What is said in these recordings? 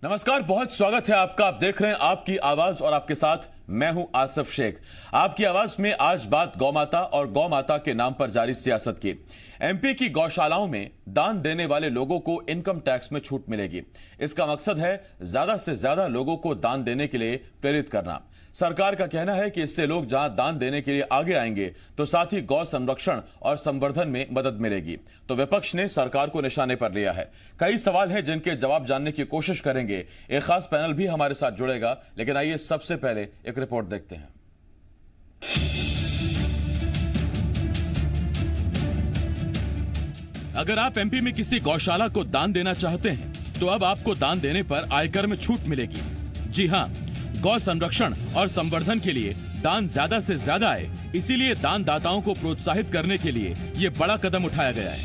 नमस्कार, बहुत स्वागत है आपका। आप देख रहे हैं आपकी आवाज और आपके साथ मैं हूं आसिफ शेख। आपकी आवाज में आज बात गौमाता और गौमाता के नाम पर जारी सियासत की। एमपी की गौशालाओं में दान देने वाले लोगों को इनकम टैक्स में छूट मिलेगी। इसका मकसद है ज्यादा से ज्यादा लोगों को दान देने के लिए प्रेरित करना। सरकार का कहना है कि इससे लोग जहां दान देने के लिए आगे आएंगे तो साथ ही गौ संरक्षण और संवर्धन में मदद मिलेगी। तो विपक्ष ने सरकार को निशाने पर लिया है। कई सवाल हैं जिनके जवाब जानने की कोशिश करेंगे। एक खास पैनल भी हमारे साथ जुड़ेगा, लेकिन आइए सबसे पहले एक रिपोर्ट देखते हैं। अगर आप एमपी में किसी गौशाला को दान देना चाहते हैं तो अब आपको दान देने पर आयकर में छूट मिलेगी। जी हां, गौ संरक्षण और संवर्धन के लिए दान ज्यादा से ज्यादा आए, इसीलिए दानदाताओं को प्रोत्साहित करने के लिए ये बड़ा कदम उठाया गया है।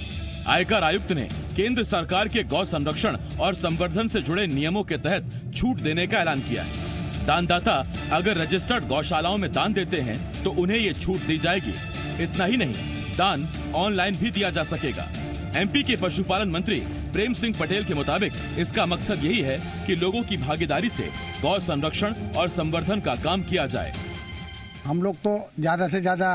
आयकर आयुक्त ने केंद्र सरकार के गौ संरक्षण और संवर्धन से जुड़े नियमों के तहत छूट देने का ऐलान किया है। दानदाता अगर रजिस्टर्ड गौशालाओं में दान देते हैं तो उन्हें ये छूट दी जाएगी। इतना ही नहीं, दान ऑनलाइन भी दिया जा सकेगा। एमपी के पशुपालन मंत्री प्रेम सिंह पटेल के मुताबिक इसका मकसद यही है कि लोगों की भागीदारी से गौ संरक्षण और संवर्धन का काम किया जाए। हम लोग तो ज्यादा से ज्यादा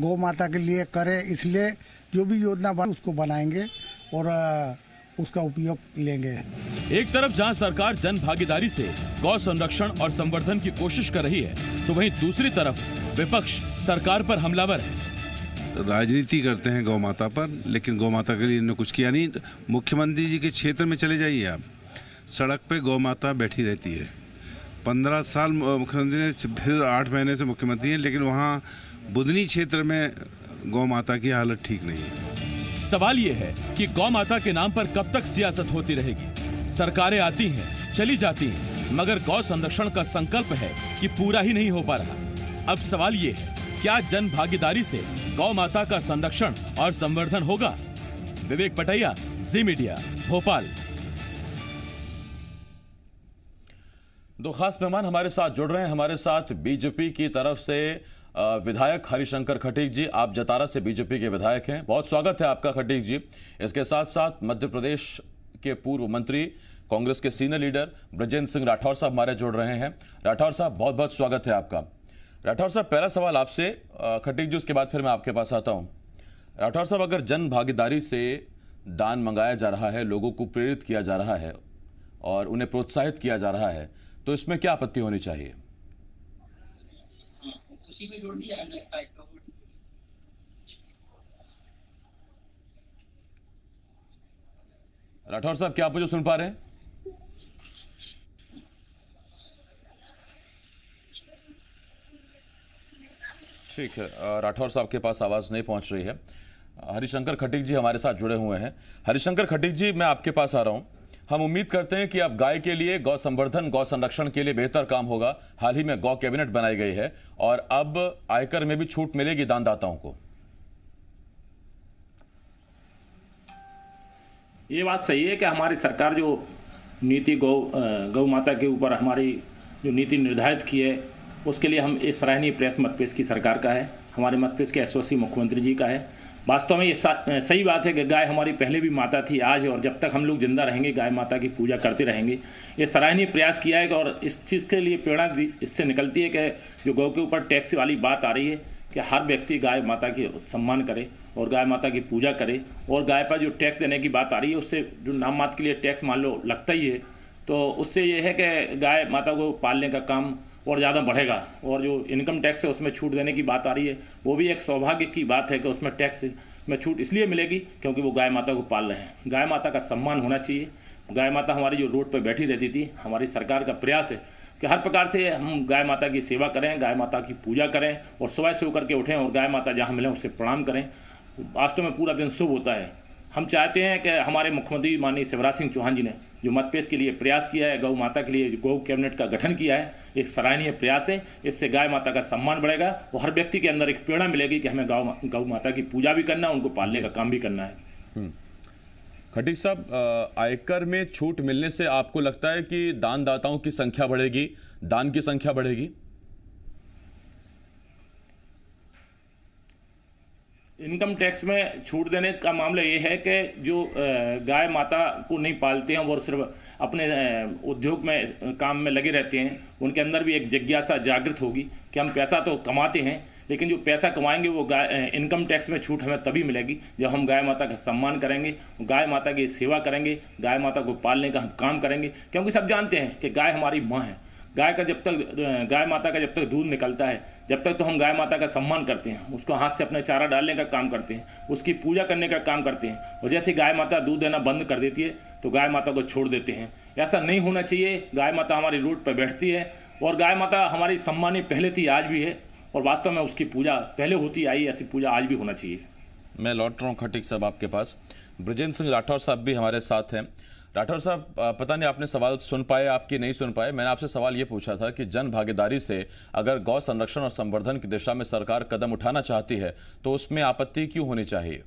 गौ माता के लिए करें, इसलिए जो भी योजना बने उसको बनाएंगे और उसका उपयोग लेंगे। एक तरफ जहां सरकार जन भागीदारी से गौ संरक्षण और संवर्धन की कोशिश कर रही है, तो वहीं दूसरी तरफ विपक्ष सरकार पर हमलावर है। राजनीति करते हैं गौ माता पर, लेकिन गौ माता के लिए इन्होंने कुछ किया नहीं। मुख्यमंत्री जी के क्षेत्र में चले जाइए आप, सड़क पे गौ माता बैठी रहती है। 15 साल मुख्यमंत्री ने, फिर 8 महीने से मुख्यमंत्री हैं, लेकिन वहाँ बुधनी क्षेत्र में गौ माता की हालत ठीक नहीं है। सवाल ये है कि गौ माता के नाम पर कब तक सियासत होती रहेगी। सरकारें आती हैं, चली जाती हैं, मगर गौ संरक्षण का संकल्प है कि पूरा ही नहीं हो पा रहा। अब सवाल ये है, क्या जन भागीदारी से गौ माता का संरक्षण और संवर्धन होगा? विवेक पटैया, जी मीडिया, भोपाल। दो खास मेहमान हमारे साथ जुड़ रहे हैं। हमारे साथ बीजेपी की तरफ से विधायक हरिशंकर खटीक जी, आप जतारा से बीजेपी के विधायक हैं, बहुत स्वागत है आपका खटीक जी। इसके साथ साथ मध्य प्रदेश के पूर्व मंत्री, कांग्रेस के सीनियर लीडर ब्रजेंद्र सिंह राठौर साहब हमारे जुड़ रहे हैं। राठौर साहब, बहुत बहुत स्वागत है आपका। राठौर साहब, पहला सवाल आपसे, खटीक जी, उसके बाद फिर मैं आपके पास आता हूं। राठौर साहब, अगर जन भागीदारी से दान मंगाया जा रहा है, लोगों को प्रेरित किया जा रहा है और उन्हें प्रोत्साहित किया जा रहा है, तो इसमें क्या आपत्ति होनी चाहिए? उसी में जोड़ दिया है इस टाइप का। राठौर साहब, क्या आप मुझे सुन पा रहे हैं? ठीक है, राठौर साहब के पास आवाज नहीं पहुंच रही है। हरिशंकर खटीक जी हमारे साथ जुड़े हुए हैं। हरिशंकर खटीक जी, मैं आपके पास आ रहा हूं। हम उम्मीद करते हैं कि अब गाय के लिए, गौ संवर्धन, गौ संरक्षण के लिए बेहतर काम होगा। हाल ही में गौ कैबिनेट बनाई गई है और अब आयकर में भी छूट मिलेगी दानदाताओं को। ये बात सही है कि हमारी सरकार जो नीति गौ माता के ऊपर हमारी जो नीति निर्धारित की है, उसके लिए हम ये सराहनीय प्रयास मध्यप्रदेश की सरकार का है, हमारे मध्यप्रदेश के यशस्वी मुख्यमंत्री जी का है। वास्तव में ये सही बात है कि गाय हमारी पहले भी माता थी, आज और जब तक हम लोग जिंदा रहेंगे गाय माता की पूजा करते रहेंगे। ये सराहनीय प्रयास किया है और इस चीज़ के लिए प्रेरणा इससे निकलती है कि जो गौ के ऊपर टैक्स वाली बात आ रही है कि हर व्यक्ति गाय माता की सम्मान करे और गाय माता की पूजा करे, और गाय पर जो टैक्स देने की बात आ रही है उससे जो नाम मात्र के लिए टैक्स मान लो लगता ही है, तो उससे ये है कि गाय माता को पालने का काम और ज़्यादा बढ़ेगा। और जो इनकम टैक्स है उसमें छूट देने की बात आ रही है, वो भी एक सौभाग्य की बात है कि उसमें टैक्स में छूट इसलिए मिलेगी क्योंकि वो गाय माता को पाल रहे हैं। गाय माता का सम्मान होना चाहिए। गाय माता हमारी जो रोड पर बैठी रहती थी, हमारी सरकार का प्रयास है कि हर प्रकार से हम गाय माता की सेवा करें, गाय माता की पूजा करें और सुबह से होकर के उठें और गाय माता जहाँ मिलें उससे प्रणाम करें। वास्तव में पूरा दिन शुभ होता है। हम चाहते हैं कि हमारे मुख्यमंत्री माननीय शिवराज सिंह चौहान जी ने जो मध्यप्रदेश के लिए प्रयास किया है, गौ माता के लिए गौ कैबिनेट का गठन किया है, एक सराहनीय प्रयास है। इससे गाय माता का सम्मान बढ़ेगा और हर व्यक्ति के अंदर एक प्रेरणा मिलेगी कि हमें गौ माता की पूजा भी करना है, उनको पालने का काम भी करना है। खटीक साहब, आयकर में छूट मिलने से आपको लगता है कि दानदाताओं की संख्या बढ़ेगी, दान की संख्या बढ़ेगी? इनकम टैक्स में छूट देने का मामला ये है कि जो गाय माता को नहीं पालते हैं वो सिर्फ अपने उद्योग में काम में लगे रहते हैं, उनके अंदर भी एक जिज्ञासा जागृत होगी कि हम पैसा तो कमाते हैं, लेकिन जो पैसा कमाएंगे वो इनकम टैक्स में छूट हमें तभी मिलेगी जब हम गाय माता का सम्मान करेंगे, गाय माता की सेवा करेंगे, गाय माता को पालने का हम काम करेंगे। क्योंकि सब जानते हैं कि गाय हमारी माँ है। गाय माता का जब तक दूध निकलता है, जब तक तो हम गाय माता का सम्मान करते हैं, उसको हाथ से अपने चारा डालने का काम करते हैं, उसकी पूजा करने का काम करते हैं। और जैसे गाय माता दूध देना बंद कर देती है तो गाय माता को छोड़ देते हैं। ऐसा नहीं होना चाहिए। गाय माता हमारी रोड पर बैठती है और गाय माता हमारी सम्मानी पहले थी, आज भी है, और वास्तव में उसकी पूजा पहले होती आई, ऐसी पूजा आज भी होना चाहिए। मैं लौट रहा हूँ खटीक साहब आपके पास। ब्रजेंद्र सिंह राठौर साहब भी हमारे साथ हैं। राठौर साहब, पता नहीं आपने सवाल सुन पाए आपकी नहीं सुन पाए। मैंने आपसे सवाल ये पूछा था कि जन भागीदारी से अगर गौ संरक्षण और संवर्धन की दिशा में सरकार कदम उठाना चाहती है तो उसमें आपत्ति क्यों होनी चाहिए?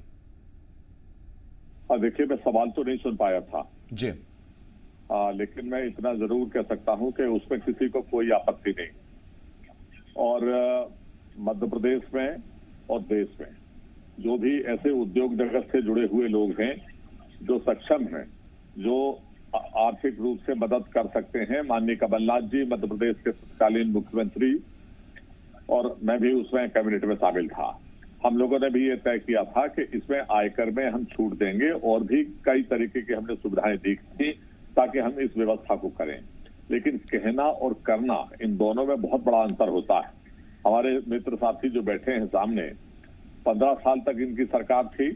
देखिए, मैं सवाल तो नहीं सुन पाया था जी, लेकिन मैं इतना जरूर कह सकता हूं कि उसमें किसी को कोई आपत्ति नहीं। और मध्य प्रदेश में और देश में जो भी ऐसे उद्योग जगत से जुड़े हुए लोग हैं जो सक्षम हैं, जो आर्थिक रूप से मदद कर सकते हैं, माननीय कमलनाथ जी मध्य प्रदेश के तत्कालीन मुख्यमंत्री, और मैं भी उसमें कैबिनेट में शामिल था। हम लोगों ने भी ये तय किया था कि इसमें आयकर में हम छूट देंगे और भी कई तरीके की हमने सुविधाएं दी थी ताकि हम इस व्यवस्था को करें। लेकिन कहना और करना, इन दोनों में बहुत बड़ा अंतर होता है। हमारे मित्र साथी जो बैठे हैं सामने, 15 साल तक इनकी सरकार थी,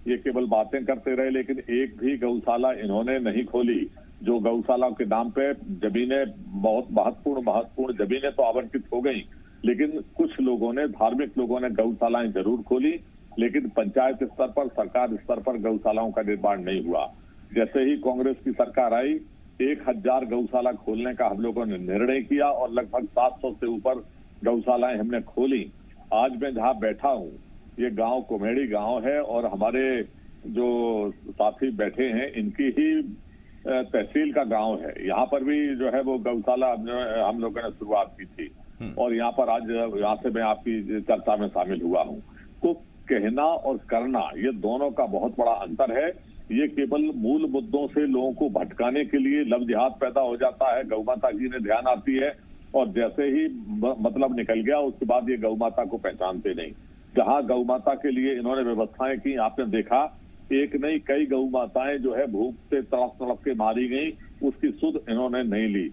ये केवल बातें करते रहे, लेकिन एक भी गौशाला इन्होंने नहीं खोली। जो गौशाला के नाम पे जमीनें, बहुत महत्वपूर्ण जमीनें तो आवंटित हो गई, लेकिन कुछ लोगों ने, धार्मिक लोगों ने गौशालाएं जरूर खोली, लेकिन पंचायत स्तर पर, सरकार स्तर पर गौशालाओं का निर्माण नहीं हुआ। जैसे ही कांग्रेस की सरकार आई, 1000 गौशाला खोलने का हम लोगों ने निर्णय किया और लगभग 700 से ऊपर गौशालाएं हमने खोली। आज मैं जहां बैठा हूं, ये गांव कोमेड़ी गांव है और हमारे जो साथी बैठे हैं इनकी ही तहसील का गांव है। यहाँ पर भी जो है वो गौशाला हम लोगों ने शुरुआत की थी और यहाँ पर आज यहाँ से मैं आपकी चर्चा में शामिल हुआ हूँ। तो कहना और करना, ये दोनों का बहुत बड़ा अंतर है। ये केवल मूल मुद्दों से लोगों को भटकाने के लिए लव जिहाद पैदा हो जाता है। गौ माता जी ने ध्यान आती है और जैसे ही मतलब निकल गया उसके बाद ये गौ माता को पहचानते नहीं। जहां गौ माता के लिए इन्होंने व्यवस्थाएं की, आपने देखा एक नहीं कई गौ माताएं जो है भूख से तड़प के मारी गई, उसकी सुध इन्होंने नहीं ली।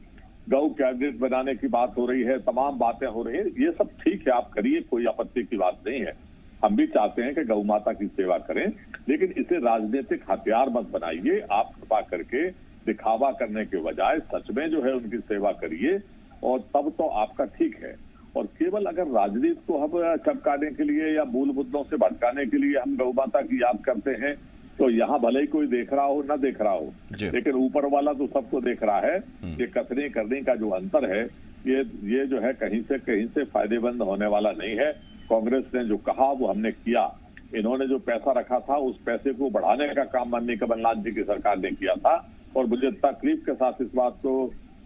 गौ कैबिनेट बनाने की बात हो रही है, तमाम बातें हो रही है, ये सब ठीक है, आप करिए, कोई आपत्ति की बात नहीं है। हम भी चाहते हैं कि गौ माता की सेवा करें, लेकिन इसे राजनीतिक हथियार मत बनाइए। आप कृपा करके दिखावा करने के बजाय सच में जो है उनकी सेवा करिए और तब तो आपका ठीक है। और केवल अगर राजनीति को हम चमकाने के लिए या मूल मुद्दों से भटकाने के लिए हम गौ माता की याद करते हैं तो यहाँ भले ही कोई देख रहा हो ना देख रहा हो, लेकिन ऊपर वाला तो सबको देख रहा है। ये कथनी करने का जो अंतर है, ये जो है कहीं से फायदेमंद होने वाला नहीं है। कांग्रेस ने जो कहा वो हमने किया। इन्होंने जो पैसा रखा था उस पैसे को बढ़ाने का काम माननीय कमलनाथ जी की सरकार ने किया था और मुझे तकलीफ के साथ इस बात को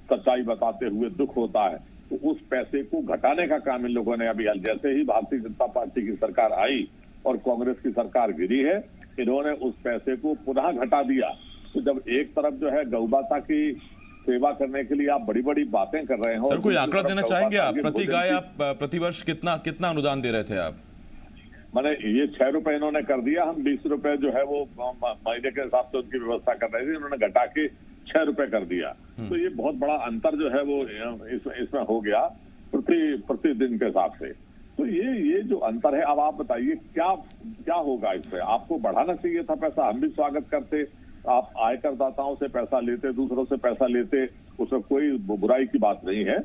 सच्चाई बताते हुए दुख होता है, तो उस पैसे को घटाने का काम इन लोगों ने अभी, जैसे ही भारतीय जनता पार्टी की सरकार आई और कांग्रेस की सरकार गिरी है, इन्होंने उस पैसे को पुनः घटा दिया। तो जब एक तरफ जो है गौ माता की सेवा करने के लिए आप बड़ी बड़ी बातें कर रहे हो, सर कोई आंकड़ा देना चाहेंगे आप? प्रति गाय आप प्रतिवर्ष कितना अनुदान दे रहे थे आप? मैंने ये 6 रुपए इन्होंने कर दिया, हम 20 रुपए जो है वो महीने के हिसाब से उनकी व्यवस्था कर रहे थे, इन्होंने घटा के 6 रुपए कर दिया। तो ये बहुत बड़ा अंतर जो है वो इसमें हो गया प्रतिदिन के हिसाब से। तो ये जो अंतर है, अब आप बताइए क्या होगा इससे? आपको बढ़ाना चाहिए था पैसा, हम भी स्वागत करते। आप आयकर दाताओं से पैसा लेते, दूसरों से पैसा लेते, उसमें कोई बुराई की बात नहीं है,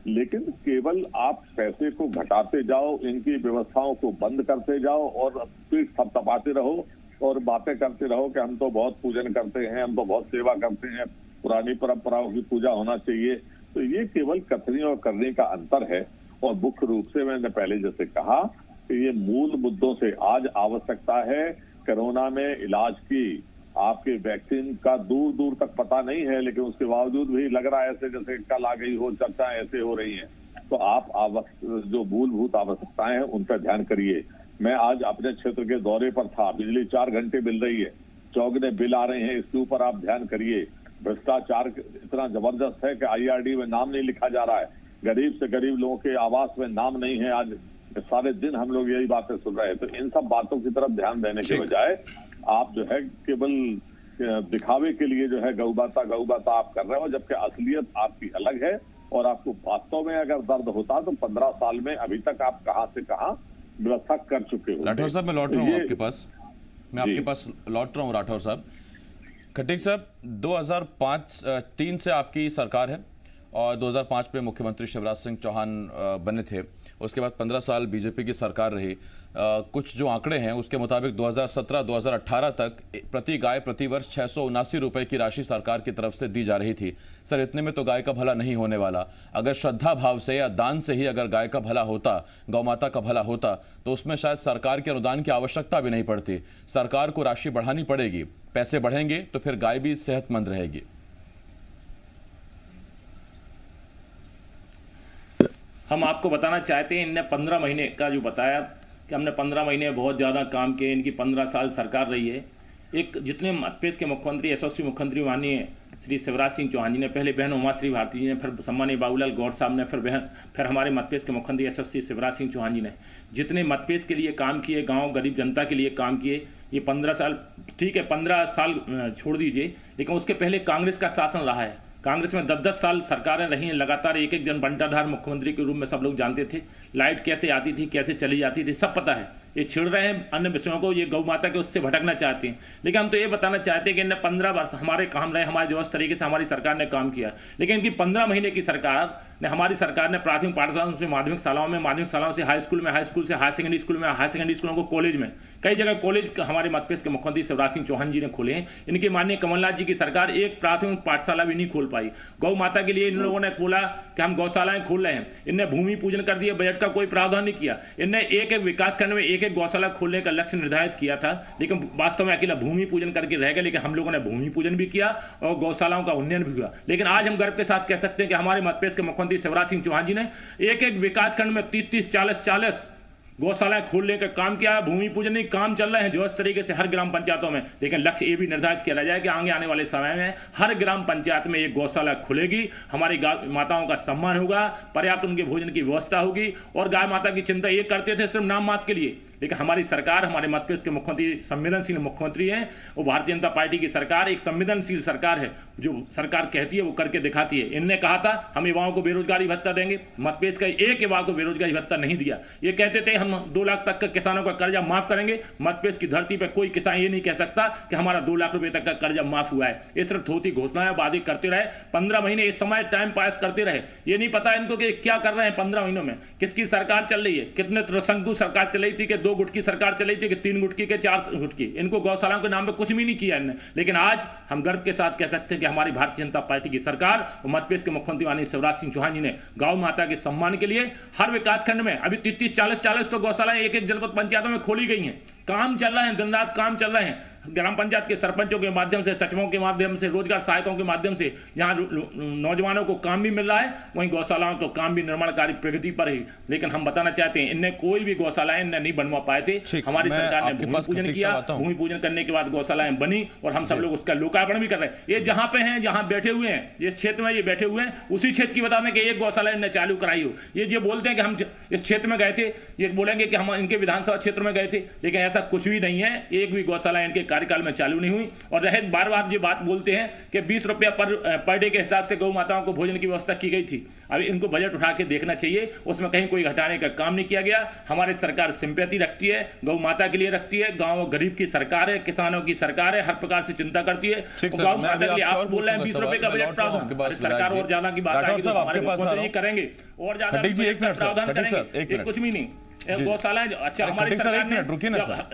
लेकिन केवल आप पैसे को घटाते जाओ, इनकी व्यवस्थाओं को बंद करते जाओ और पीठ थपथपाते रहो और बातें करते रहो कि हम तो बहुत पूजन करते हैं, हम तो बहुत सेवा करते हैं, पुरानी परंपराओं की पूजा होना चाहिए। तो ये केवल कथनी और करने का अंतर है। और मुख्य रूप से मैंने पहले जैसे कहा कि ये मूल मुद्दों से आज आवश्यकता है। कोरोना में इलाज की, आपके वैक्सीन का दूर दूर तक पता नहीं है, लेकिन उसके बावजूद भी लग रहा है ऐसे जैसे कल आ गई हो, चर्चाएं ऐसे हो रही हैं। तो आप जो मूलभूत आवश्यकताएं हैं उन पर ध्यान करिए। मैं आज अपने क्षेत्र के दौरे पर था, बिजली 4 घंटे मिल रही है, चौगुने बिल आ रहे हैं, इसके ऊपर आप ध्यान करिए। भ्रष्टाचार इतना जबरदस्त है कि IRD में नाम नहीं लिखा जा रहा है, गरीब से गरीब लोगों के आवास में नाम नहीं है। आज सारे दिन हम लोग यही बातें सुन रहे हैं। तो इन सब बातों की तरफ ध्यान देने के बजाय आप जो है केवल दिखावे के लिए जो है गौ माता आप कर रहे हो, जबकि असलियत आपकी अलग है। और आपको वास्तव में अगर दर्द होता तो 15 साल में अभी तक आप कहां से कहां व्यवस्था कर चुके हो। राठौर साहब मैं लौट रहा हूँ आपके पास, मैं आपके पास लौट रहा हूँ राठौर साहब। खट्टिक साहब 2005-3 से आपकी सरकार है और 2005 में मुख्यमंत्री शिवराज सिंह चौहान बने थे। उसके बाद 15 साल बीजेपी की सरकार रही। कुछ जो आंकड़े हैं उसके मुताबिक 2017-2018 तक प्रति गाय प्रति वर्ष 679 रुपए की राशि सरकार की तरफ से दी जा रही थी। सर इतने में तो गाय का भला नहीं होने वाला। अगर श्रद्धा भाव से या दान से ही अगर गाय का भला होता, गौ माता का भला होता, तो उसमें शायद सरकार के अनुदान की आवश्यकता भी नहीं पड़ती। सरकार को राशि बढ़ानी पड़ेगी, पैसे बढ़ेंगे तो फिर गाय भी सेहतमंद रहेगी। हम आपको बताना चाहते हैं, इनने 15 महीने का जो बताया कि हमने 15 महीने बहुत ज़्यादा काम किए, इनकी 15 साल सरकार रही है। एक जितने मध्यप्रदेश के मुख्यमंत्री, यशस्वी मुख्यमंत्री माननीय श्री शिवराज सिंह चौहान जी ने, पहले बहन उमाश्री भारती जी ने, फिर सम्मानीय बाबूलाल गौर साहब ने, फिर हमारे मध्यप्रदेश के मुख्यमंत्री यशस्वी शिवराज सिंह चौहान जी ने जितने मध्यप्रदेश के लिए काम किए, गाँव गरीब जनता के लिए काम किए, ये 15 साल ठीक है, 15 साल छोड़ दीजिए, लेकिन उसके पहले कांग्रेस का शासन रहा है। कांग्रेस में 10-10 साल सरकारें रही हैं, लगातार एक जन बंटाधार मुख्यमंत्री के रूप में सब लोग जानते थे। लाइट कैसे आती थी, कैसे चली जाती थी, सब पता है। ये छिड़ रहे हैं अन्य विषयों को, ये गौ माता के उससे भटकना चाहते हैं। लेकिन हम तो ये बताना चाहते हैं कि इनने 15 वर्ष हमारे काम रहे, हमारे जो तरीके से हमारी सरकार ने काम किया। लेकिन इनकी 15 महीने की सरकार ने, हमारी सरकार ने प्राथमिक पाठशालाओं से माध्यमिक शालाओं से हाई स्कूल से हायर सेकेंडरी स्कूल में, हायर सेकेंडरी स्कूलों को कॉलेज में, कई जगह कॉलेज हमारे मध्यप्रदेश के मुख्यमंत्री शिवराज सिंह चौहान जी ने खोले हैं। इनके माननीय कमलनाथ जी की सरकार एक प्राथमिक पाठशाला भी नहीं खोल पाई। गौ माता के लिए इन लोगों ने बोला कि हम गौशालाएं खोल रहे हैं, इनने भूमि पूजन कर दिया, बजट का कोई प्रावधान नहीं किया। इनने एक विकास खंड में एक गौशाला खोलने का लक्ष्य निर्धारित किया था, लेकिन वास्तव में अकेला भूमि पूजन करके रह गए। लेकिन हम लोगों ने भूमि पूजन भी किया और गौशालाओं का उन्नयन भी हुआ। लेकिन आज हम गर्व के साथ कह सकते हैं कि हमारे मध्यप्रदेश के मुख्यमंत्री शिवराज सिंह चौहान जी ने एक विकास खंड में 30-30, 40-40 गौशालाएं खोलने का काम किया है। भूमि पूजन नहीं, काम चल रहे हैं जो इस तरीके से हर ग्राम पंचायतों में। लेकिन लक्ष्य ये भी निर्धारित किया जाए कि आगे आने वाले समय में हर ग्राम पंचायत में एक गौशाला खुलेगी, हमारी गाय माताओं का सम्मान होगा, पर्याप्त उनके भोजन की व्यवस्था होगी। और गाय माता की चिंता ये करते थे सिर्फ नाम मात्र के लिए, लेकिन हमारी सरकार, हमारे मध्यप्रदेश के मुख्यमंत्री संवेदनशील मुख्यमंत्री हैं। वो भारतीय जनता पार्टी की सरकार एक संवेदनशील सरकार है, जो सरकार कहती है वो करके दिखाती है। इनने कहा था हम युवाओं को बेरोजगारी भत्ता देंगे, मध्यप्रदेश का एक युवा को बेरोजगारी भत्ता नहीं दिया। ये कहते थे हम 2 लाख तक का किसानों का कर्जा माफ करेंगे। मध्यप्रदेश की धरती पर कोई किसान ये नहीं कह सकता कि हमारा 2 लाख रुपए तक का कर्जा माफ हुआ है। ये सिर्फ थोती घोषणाएं वादे करते रहे, 15 महीने इस समय टाइम पास करते रहे। ये नहीं पता इनको कि क्या कर रहे हैं 15 महीनों में, किसकी सरकार चल रही है, कितने त्रिशंकु सरकार चल रही थी, कि 2 गुट की सरकार चल रही थी, कि 3 गुट की, के 4 गुट की। इनको गौशालाओं के नाम पे कुछ भी नहीं किया इन्होंने। लेकिन आज हम गर्व के साथ कह सकते हैं कि हमारी भारतीय जनता पार्टी की सरकार और मध्यप्रदेश के मुख्यमंत्री माननीय शिवराज सिंह चौहान जी ने गौ माता के सम्मान के लिए हर विकास खंड में अभी 30-40 तो गौशालाएं एक जनपद पंचायतों में खोली गई हैं। काम चल रहा है, दिन रात काम चल रहे हैं। ग्राम पंचायत के सरपंचों के माध्यम से, सचिवों के माध्यम से, रोजगार सहायकों के माध्यम से जहां नौजवानों को काम भी मिल रहा है, वहीं गौशालाओं को काम भी निर्माण कार्य प्रगति पर है। लेकिन हम बताना चाहते हैं इनने कोई भी गौशालाएं इनने नहीं बनवा पाए थे। हमारी सरकार ने भूमि पूजन किया, भूमि पूजन करने के बाद गौशालाएं बनी और हम सब लोग उसका लोकार्पण भी कर रहे हैं। ये जहां पे हैं, जहां बैठे हुए हैं, इस क्षेत्र में ये बैठे हुए हैं, उसी क्षेत्र की बता दें कि एक गौशाला इनने चालू कराई हो। ये बोलते हैं कि हम इस क्षेत्र में गए थे, ये बोलेंगे कि हम इनके विधानसभा क्षेत्र में गए थे, लेकिन ऐसा कुछ भी नहीं है। एक भी गौशाला इनके कार्यकाल में चालू नहीं हुई। और रहे बार बार ये बात बोलते हैं कि 20 रुपया पर डे के हिसाब से गौ माताओं को भोजन की व्यवस्था की गई थी। अभी इनको बजट उठा के देखना चाहिए, उसमें कहीं कोई घटाने का काम नहीं किया गया। हमारी सरकार सिंपैथी रखती है, गौ माता के लिए रखती है, गाँव गरीब की सरकार है, किसानों की सरकार है, हर प्रकार से चिंता करती है। गौ माता के लिए आप बोल रहे हैं 20 रुपए का बजट प्रावधान, सरकार और ज्यादा की बात करेंगे और ज्यादा प्रावधान करेंगे, कुछ भी नहीं। गौशाला अच्छा हमारी सरकार ने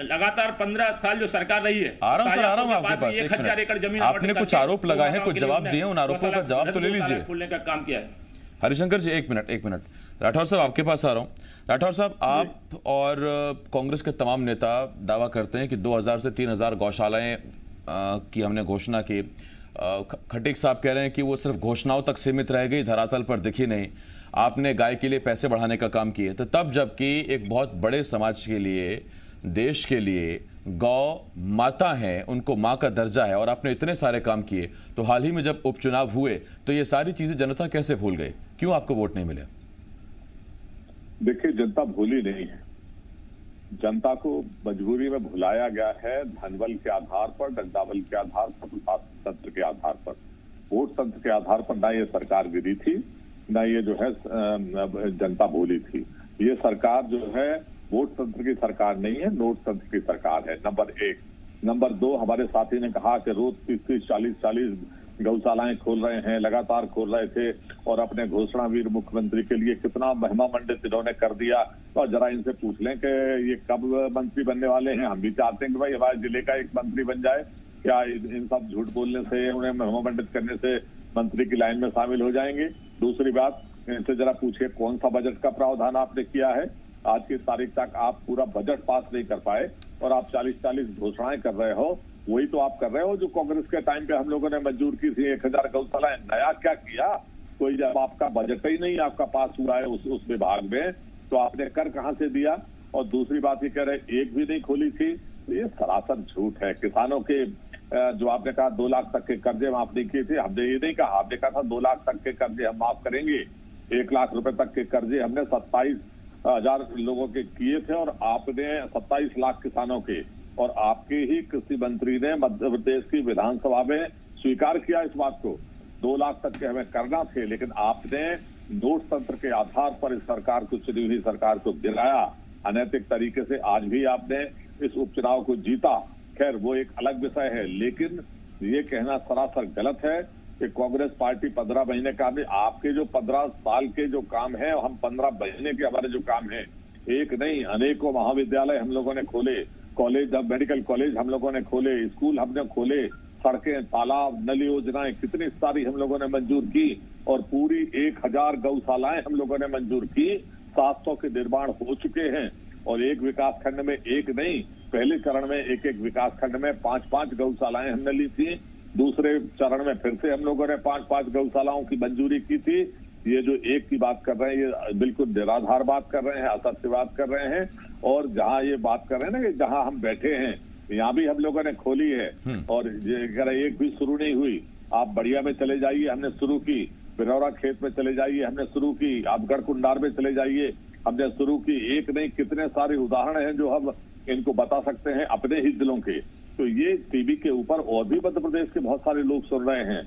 लगातार 15 साल जो सरकार रही है, आ रहा हूं आपके पास 1000 एकड़ जमीन, आपने कुछ आरोप लगाए हैं, कुछ जवाब दिए, उन आरोपों का जवाब तो ले लीजिए। खोलने का काम किया है। हरिशंकर जी एक मिनट, राठौर साहब आपके पास आ रहा हूं। राठौर साहब, आप और कांग्रेस के तमाम नेता दावा करते हैं कि 2000 से 3000 गौशालाएं की हमने घोषणा की। खटीक साहब कह रहे हैं कि वो सिर्फ घोषणाओं तक सीमित रह गई, धरातल पर दिखी नहीं। आपने गाय के लिए पैसे बढ़ाने का काम किए, तो तब जबकि एक बहुत बड़े समाज के लिए, देश के लिए गौ माता है, उनको माँ का दर्जा है, और आपने इतने सारे काम किए, तो हाल ही में जब उपचुनाव हुए तो ये सारी चीजें जनता कैसे भूल गई? क्यों आपको वोट नहीं मिले? देखिए, जनता भूली नहीं है। जनता को मजबूरी में भुलाया गया है, धनबल के आधार पर, डंडाबल के आधार पर, प्रशासन तंत्र के आधार पर। वोट तंत्र के आधार पर ना ये सरकार गिरी थी, ना ये जो है जनता भूली थी। ये सरकार जो है वोट तंत्र की सरकार नहीं है, नोट तंत्र की सरकार है, नंबर 1। नंबर 2, हमारे साथी ने कहा कि रोज 30-30, 40-40 गौशालाएं खोल रहे हैं, लगातार खोल रहे थे, और अपने घोषणावीर मुख्यमंत्री के लिए कितना महिमा मंडित इन्होंने कर दिया। और जरा इनसे पूछ लें कि ये कब मंत्री बनने वाले हैं। हम भी चाहते हैं कि भाई हमारे जिले का एक मंत्री बन जाए। क्या इन सब झूठ बोलने से, उन्हें महिमा मंडित करने से मंत्री की लाइन में शामिल हो जाएंगे? दूसरी बात, इनसे जरा पूछिए कौन सा बजट का प्रावधान आपने किया है। आज की तारीख तक आप पूरा बजट पास नहीं कर पाए, और आप 40-40 घोषणाएं कर रहे हो। वही तो आप कर रहे हो जो कांग्रेस के टाइम पे हम लोगों ने मंजूर की थी, 1000 गौशालाएं। नया क्या किया? कोई, जब आपका बजट ही नहीं आपका पास हुआ है उस विभाग में, तो आपने कर कहां से दिया? और दूसरी बात ये कह रहे एक भी नहीं खोली थी, तो ये सरासर झूठ है। किसानों के जो आपने कहा 2 लाख तक के कर्जे माफ नहीं किए थे, हमने ये नहीं कहा। आपने कहा था 2 लाख तक के कर्जे हम माफ करेंगे। 1 लाख रुपए तक के कर्जे हमने 27,000 लोगों के किए थे, और आपने 27 लाख किसानों के, और आपके ही कृषि मंत्री ने मध्य प्रदेश की विधानसभा में स्वीकार किया इस बात को। 2 लाख तक के हमें करना थे, लेकिन आपने नोट तंत्र के आधार पर इस सरकार को, चुनी हुई सरकार को गिराया अनैतिक तरीके से। आज भी आपने इस उपचुनाव को जीता, खैर वो एक अलग विषय है, लेकिन ये कहना सरासर गलत है कि कांग्रेस पार्टी 15 महीने का भी, आपके जो 15 साल के जो काम है, हम 15 महीने के हमारे जो काम है, एक नहीं अनेकों महाविद्यालय हम लोगों ने खोले, कॉलेज, मेडिकल कॉलेज हम लोगों ने खोले, स्कूल हमने खोले, सड़कें, तालाब, नल योजनाएं कितनी सारी हम लोगों ने मंजूर की, और पूरी 1000 गौशालाएं हम लोगों ने मंजूर की। 700 के निर्माण हो चुके हैं, और एक विकास खंड में एक नहीं, पहले चरण में एक विकास खंड में 5-5 गौशालाएं हमने ली थी। दूसरे चरण में फिर से हम लोगों ने 5-5 गौशालाओं की मंजूरी की थी। ये जो एक की बात कर रहे हैं, ये बिल्कुल निराधार बात कर रहे हैं, असत्य बात कर रहे हैं। और जहां ये बात कर रहे हैं ना कि जहां हम बैठे हैं, यहाँ भी हम लोगों ने खोली है, और अगर एक भी शुरू नहीं हुई। आप बढ़िया में चले जाइए, हमने शुरू की। बिरौरा खेत में चले जाइए, हमने शुरू की। आप गढ़कुंडार में चले जाइए, हमने शुरू की। एक नहीं कितने सारे उदाहरण हैं जो हम इनको बता सकते हैं अपने ही जिलों के। तो ये टीवी के ऊपर और भी मध्य प्रदेश के बहुत सारे लोग सुन रहे हैं,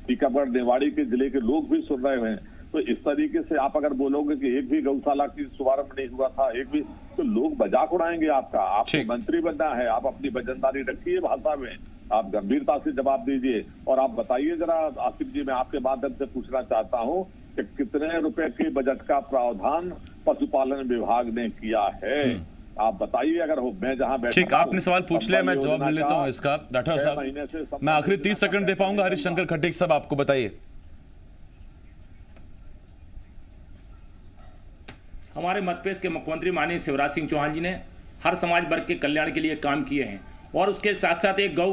टीकमगढ़, निवाड़ी के जिले के लोग भी सुन रहे हैं। तो इस तरीके से आप अगर बोलोगे कि एक भी गौशाला की शुभारंभ नहीं हुआ था, एक भी, तो लोग मजाक उड़ाएंगे आपका। आपको मंत्री बनना है, आप अपनी वजनदारी रखिए भाषा में, आप गंभीरता से जवाब दीजिए। और आप बताइए जरा आसिफ जी, मैं आपके माध्यम से पूछना चाहता हूँ कि कितने रुपए के बजट का प्रावधान पशुपालन विभाग ने किया है? आप बताइए। अगर हो, मैं जहां बैठा, ठीक, आपने सवाल पूछ लिया, मैं जवाब ले लेता हूं इसका। राठौर साहब, मैं आखिरी 30 सेकंड दे पाऊंगा। हरिशंकर खटीक साहब, आपको बताइए। हमारे मध्य प्रदेश के मुख्यमंत्री माननीय शिवराज सिंह चौहान जी ने हर समाज वर्ग के कल्याण के लिए काम किए हैं, और उसके साथ साथ एक गौ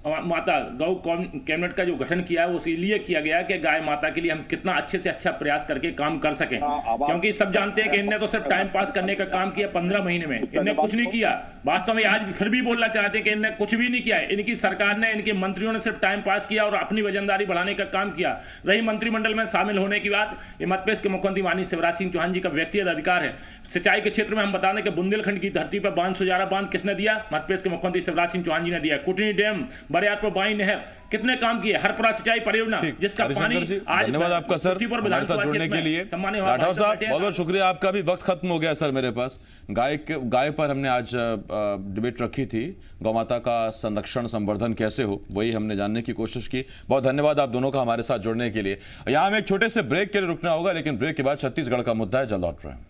कैबिनेट का जो गठन किया है वो इसलिए किया गया कि गाय माता के लिए हम कितना अच्छे से अच्छा प्रयास करके काम कर सकें। क्योंकि सब जानते हैं कि इनने तो सिर्फ टाइम पास करने का काम किया 15 महीने में, इनने कुछ नहीं किया। वास्तव में आज फिर भी बोलना चाहते हैं कि इनने कुछ भी नहीं किया है। इनकी सरकार ने, इनके मंत्रियों ने सिर्फ टाइम पास किया और अपनी वजनदारी बढ़ाने का काम किया। रही मंत्रिमंडल में शामिल होने की बात, ये मध्य प्रदेश के मुख्यमंत्री माननीय शिवराज सिंह चौहान जी का व्यक्तिगत अधिकार है। सिंचाई के क्षेत्र में हम बता दें कि बुंदेलखंड की धरती पर 511 बांध किसने दिया? मध्य प्रदेश के मुख्यमंत्री शिवराज सिंह चौहान जी ने दिया। कुटनी डैम, बरियारपुर बाई नहर, कितने काम किए? हरपुरा सिंचाई परियोजना, जिसका पानी आज, धन्यवाद आपका सर हमारे साथ जुड़ने के लिए। राठौर साहब, बहुत बहुत शुक्रिया आपका। भी वक्त खत्म हो गया सर मेरे पास। गाय पर हमने आज डिबेट रखी थी, गौ माता का संरक्षण संवर्धन कैसे हो, वही हमने जानने की कोशिश की। बहुत धन्यवाद आप दोनों का हमारे साथ जुड़ने के लिए। यहाँ हमें एक छोटे से ब्रेक के लिए रुकना होगा, लेकिन ब्रेक के बाद छत्तीसगढ़ का मुद्दा है, जल्द लौट रहे हैं।